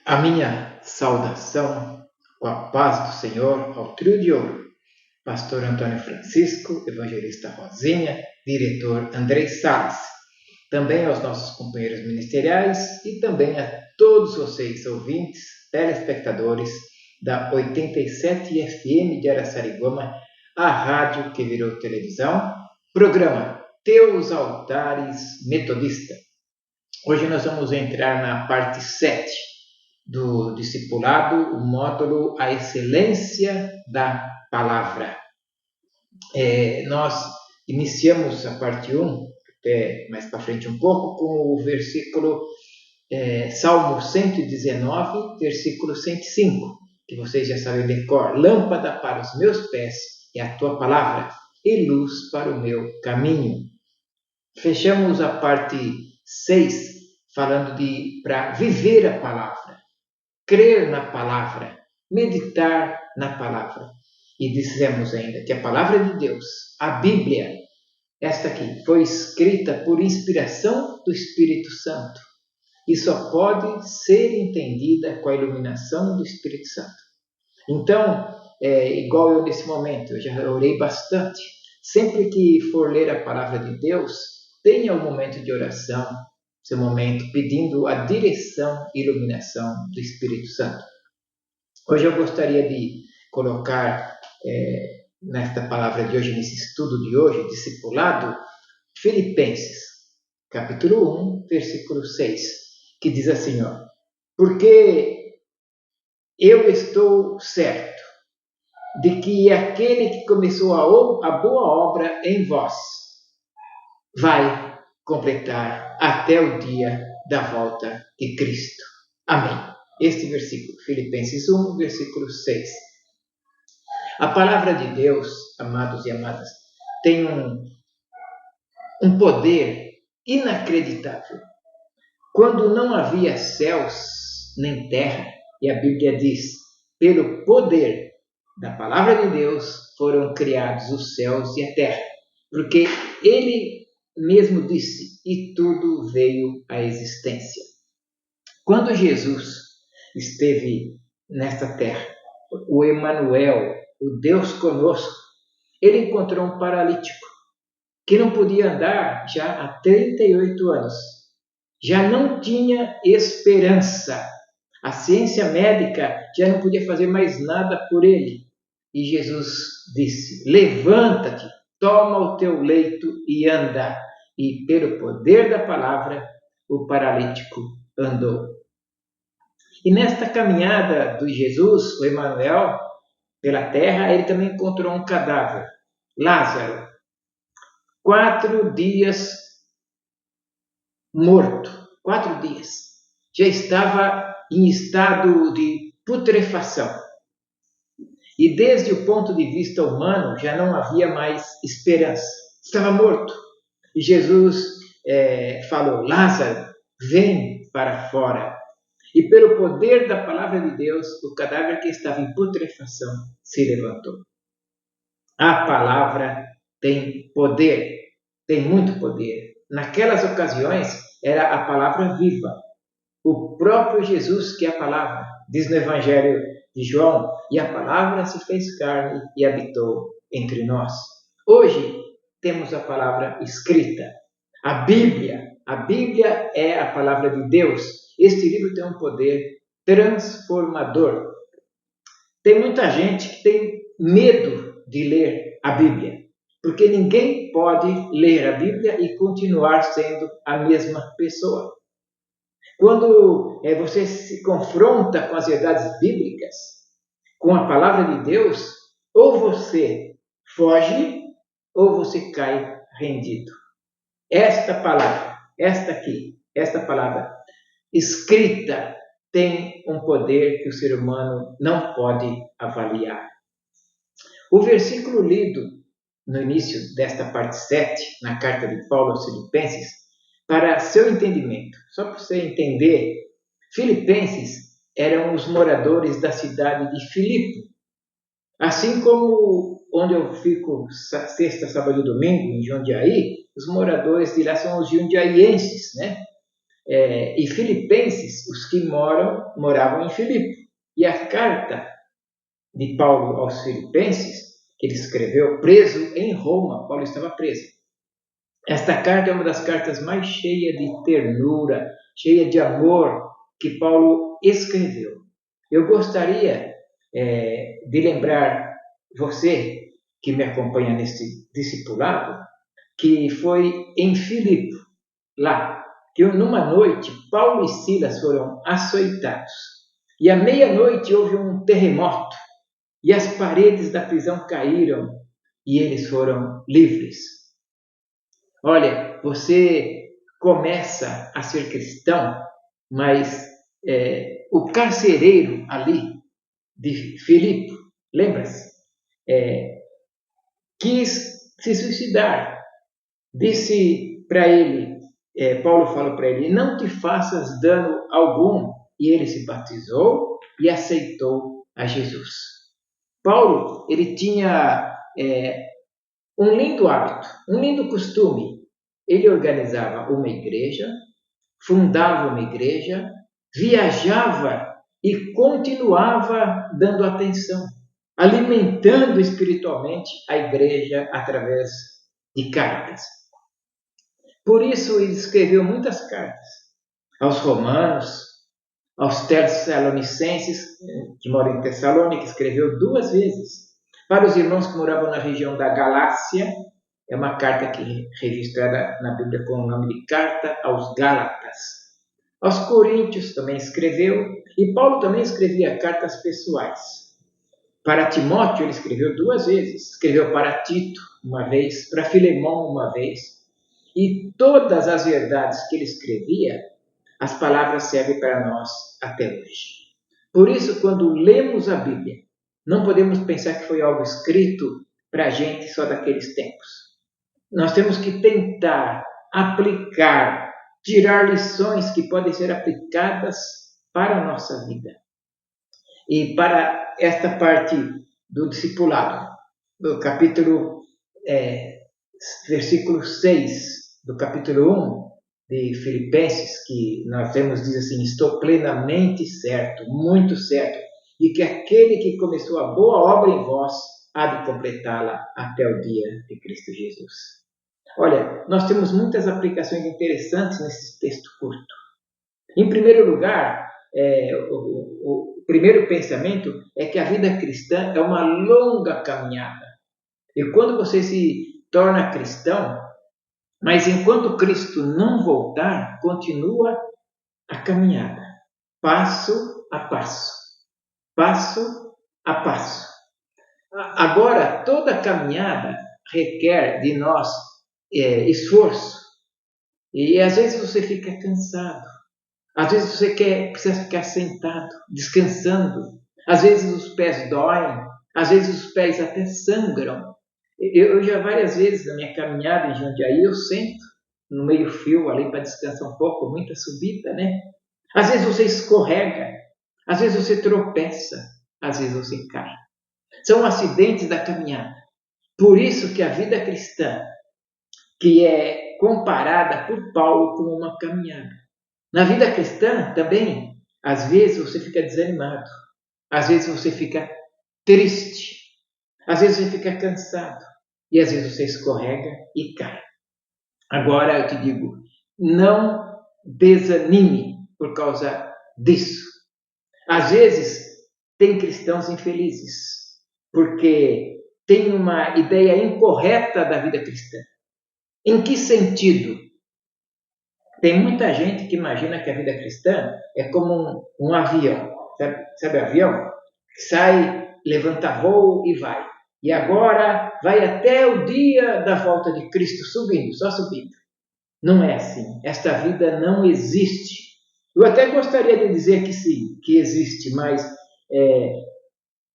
A minha saudação com a paz do Senhor ao trio de ouro, pastor Antônio Francisco, evangelista Rosinha, diretor Andrei Salles, também aos nossos companheiros ministeriais e também a todos vocês, ouvintes, telespectadores da 87 FM de Araçariguama, a rádio que virou televisão, programa Teus Altares Metodista. Hoje nós vamos entrar na parte 7 do discipulado, o módulo A Excelência da Palavra. Nós iniciamos a parte 1, até mais para frente um pouco, com o versículo Salmo 119, versículo 105, que vocês já sabem de cor. Lâmpada para os meus pés é a tua palavra e luz para o meu caminho. Fechamos a parte 6 falando para viver a palavra, crer na palavra, meditar na palavra. E dissemos ainda que a palavra de Deus, a Bíblia, esta aqui, foi escrita por inspiração do Espírito Santo e só pode ser entendida com a iluminação do Espírito Santo. Então, igual eu nesse momento, eu já orei bastante. Sempre que for ler a palavra de Deus, tenha um momento de oração, seu momento pedindo a direção e iluminação do Espírito Santo. Hoje eu gostaria de colocar nesta palavra de hoje, nesse estudo de hoje, discipulado, Filipenses, capítulo 1, versículo 6, que diz assim, porque eu estou certo de que aquele que começou a boa obra em vós vai completar até o dia da volta de Cristo. Amém. Este versículo, Filipenses 1, versículo 6. A palavra de Deus, amados e amadas, tem um poder inacreditável. Quando não havia céus nem terra, e a Bíblia diz, pelo poder da palavra de Deus foram criados os céus e a terra, porque Ele mesmo disse, e tudo veio à existência. Quando Jesus esteve nesta terra, o Emanuel, o Deus conosco, ele encontrou um paralítico que não podia andar já há 38 anos. Já não tinha esperança. A ciência médica já não podia fazer mais nada por ele. E Jesus disse, levanta-te, toma o teu leito e anda. E pelo poder da palavra, o paralítico andou. E nesta caminhada de Jesus, o Emanuel, pela terra, ele também encontrou um cadáver, Lázaro, 4 dias morto, 4 dias. Já estava em estado de putrefação. E desde o ponto de vista humano, já não havia mais esperança. Estava morto. E Jesus falou, Lázaro, vem para fora. E pelo poder da palavra de Deus, o cadáver que estava em putrefação se levantou. A palavra tem poder, tem muito poder. Naquelas ocasiões, era a palavra viva. O próprio Jesus que é a palavra, diz no Evangelho de João, e a palavra se fez carne e habitou entre nós. Hoje, temos a palavra escrita, a Bíblia. A Bíblia é a palavra de Deus. Este livro tem um poder transformador. Tem muita gente que tem medo de ler a Bíblia, porque ninguém pode ler a Bíblia e continuar sendo a mesma pessoa. Quando você se confronta com as verdades bíblicas, com a palavra de Deus, ou você foge, ou você cai rendido. Esta palavra, esta palavra escrita tem um poder que o ser humano não pode avaliar. O versículo lido no início desta parte 7, na carta de Paulo aos Filipenses, para seu entendimento, só para você entender, Filipenses eram os moradores da cidade de Filipe. Assim como onde eu fico sexta, sábado e domingo, em Jundiaí, os moradores de lá são os jundiaienses, né? e Filipenses, os que moravam em Filipe. E a carta de Paulo aos Filipenses, que ele escreveu preso em Roma, Paulo estava preso. Esta carta é uma das cartas mais cheias de ternura, cheia de amor que Paulo escreveu. Eu gostaria de lembrar você que me acompanha nesse discipulado, que foi em Filipe, lá, que numa noite Paulo e Silas foram açoitados. E à meia-noite houve um terremoto e as paredes da prisão caíram e eles foram livres. Olha, você começa a ser cristão, mas o carcereiro ali de Filipe, lembra-se, quis se suicidar. Disse para ele, Paulo falou para ele, não te faças dano algum. E ele se batizou e aceitou a Jesus. Paulo, ele tinha um lindo hábito, um lindo costume. Ele organizava uma igreja, fundava uma igreja, viajava e continuava dando atenção, alimentando espiritualmente a igreja através de cartas. Por isso ele escreveu muitas cartas aos romanos, aos Tessalonicenses, que moram em Tessalônica, escreveu 2 vezes. Para os irmãos que moravam na região da Galácia, é uma carta que é registrada na Bíblia com o nome de Carta aos Gálatas. Aos Coríntios também escreveu, e Paulo também escrevia cartas pessoais. Para Timóteo ele escreveu 2 vezes, escreveu para Tito uma vez, para Filemão uma vez, e todas as verdades que ele escrevia, as palavras servem para nós até hoje. Por isso, quando lemos a Bíblia, não podemos pensar que foi algo escrito para a gente só daqueles tempos. Nós temos que tentar aplicar, tirar lições que podem ser aplicadas para a nossa vida. E para esta parte do discipulado, do capítulo, versículo 6 do capítulo 1 de Filipenses, que nós vemos, diz assim, estou plenamente certo, muito certo, de que aquele que começou a boa obra em vós há de completá-la até o dia de Cristo Jesus. Olha, nós temos muitas aplicações interessantes nesse texto curto. Em primeiro lugar, o primeiro pensamento é que a vida cristã é uma longa caminhada. E quando você se torna cristão, mas enquanto Cristo não voltar, continua a caminhada, passo a passo, passo a passo. Agora, toda caminhada requer de nós esforço. E às vezes você fica cansado. Às vezes você precisa ficar sentado, descansando. Às vezes os pés doem. Às vezes os pés até sangram. Eu já várias vezes na minha caminhada em Jundiaí, eu sento no meio-fio ali para descansar um pouco, muita subida, né? Às vezes você escorrega. Às vezes você tropeça. Às vezes você cai. São acidentes da caminhada. Por isso que a vida cristã, que é comparada por Paulo como uma caminhada. Na vida cristã também, às vezes você fica desanimado, às vezes você fica triste, às vezes você fica cansado e às vezes você escorrega e cai. Agora eu te digo, não desanime por causa disso. Às vezes tem cristãos infelizes, porque tem uma ideia incorreta da vida cristã. Em que sentido? Tem muita gente que imagina que a vida cristã é como um avião. Sabe avião? Sai, levanta voo e vai. E agora vai até o dia da volta de Cristo subindo, só subindo. Não é assim. Esta vida não existe. Eu até gostaria de dizer que sim, que existe, mas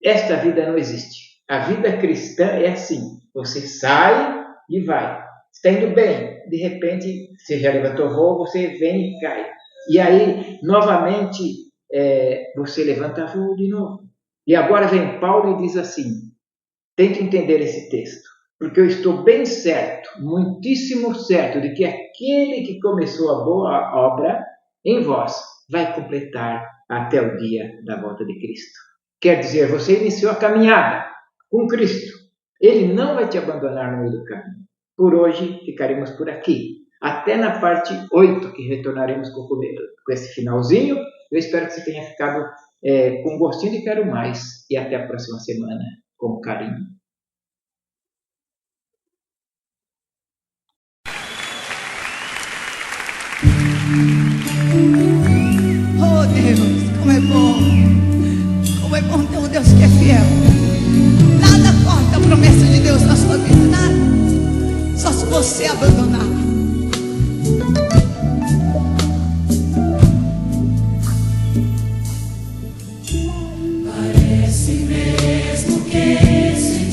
esta vida não existe. A vida cristã é assim. Você sai e vai. Está indo bem. De repente, você já levantou voo, você vem e cai. E aí, novamente, você levanta voo de novo. E agora vem Paulo e diz assim, tente entender esse texto, porque eu estou bem certo, muitíssimo certo, de que aquele que começou a boa obra em vós vai completar até o dia da volta de Cristo. Quer dizer, você iniciou a caminhada com Cristo. Ele não vai te abandonar no meio do caminho. Por hoje, ficaremos por aqui. Até na parte 8, que retornaremos com esse finalzinho. Eu espero que você tenha ficado com gostinho de quero mais. E até a próxima semana, com carinho. Oh Deus, como é bom! Como é bom ter um Deus que é fiel. Nada corta a promessa de Deus na sua vida, nada. Só se você abandonar. Parece mesmo que esse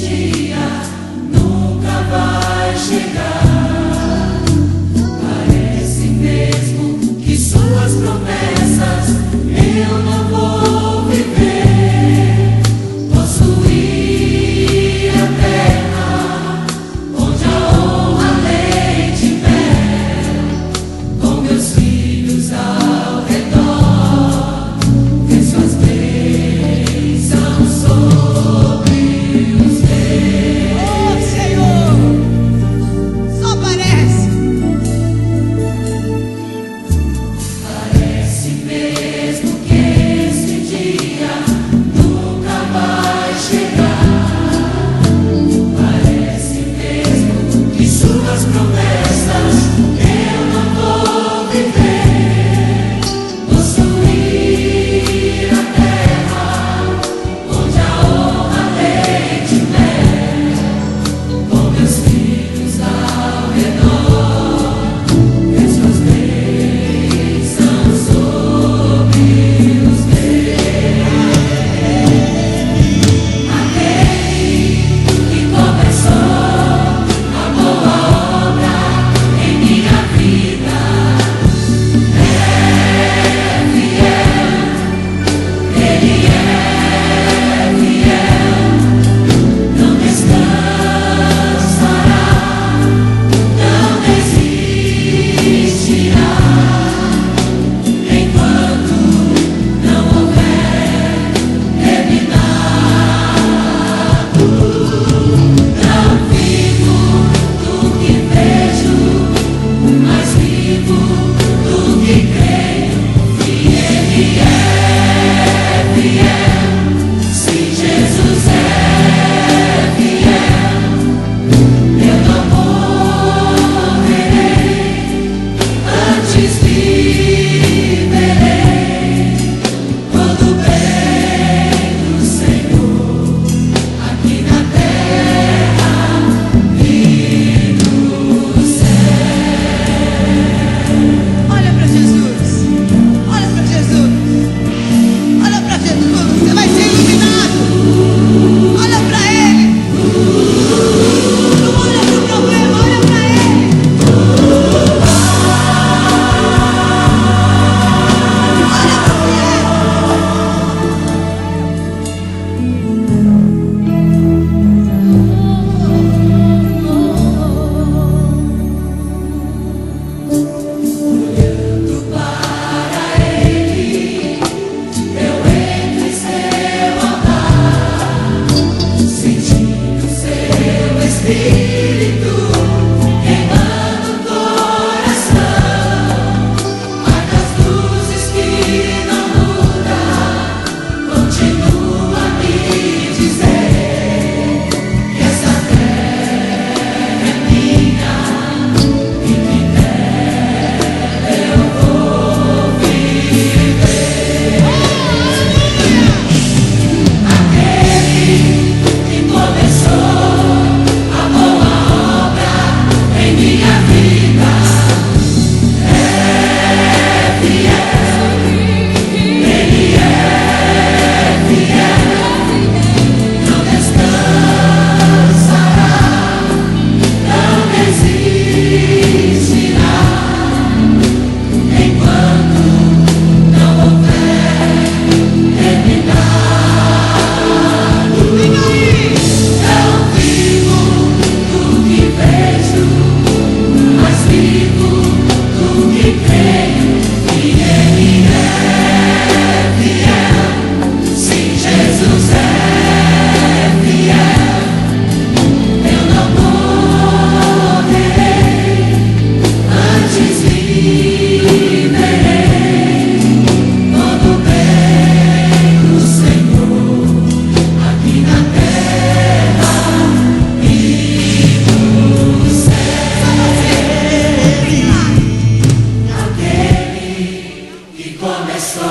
Começou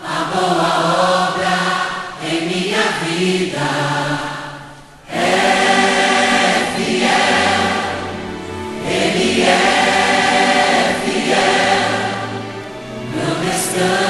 a boa obra em minha vida. É fiel, Ele é fiel. Não descansa.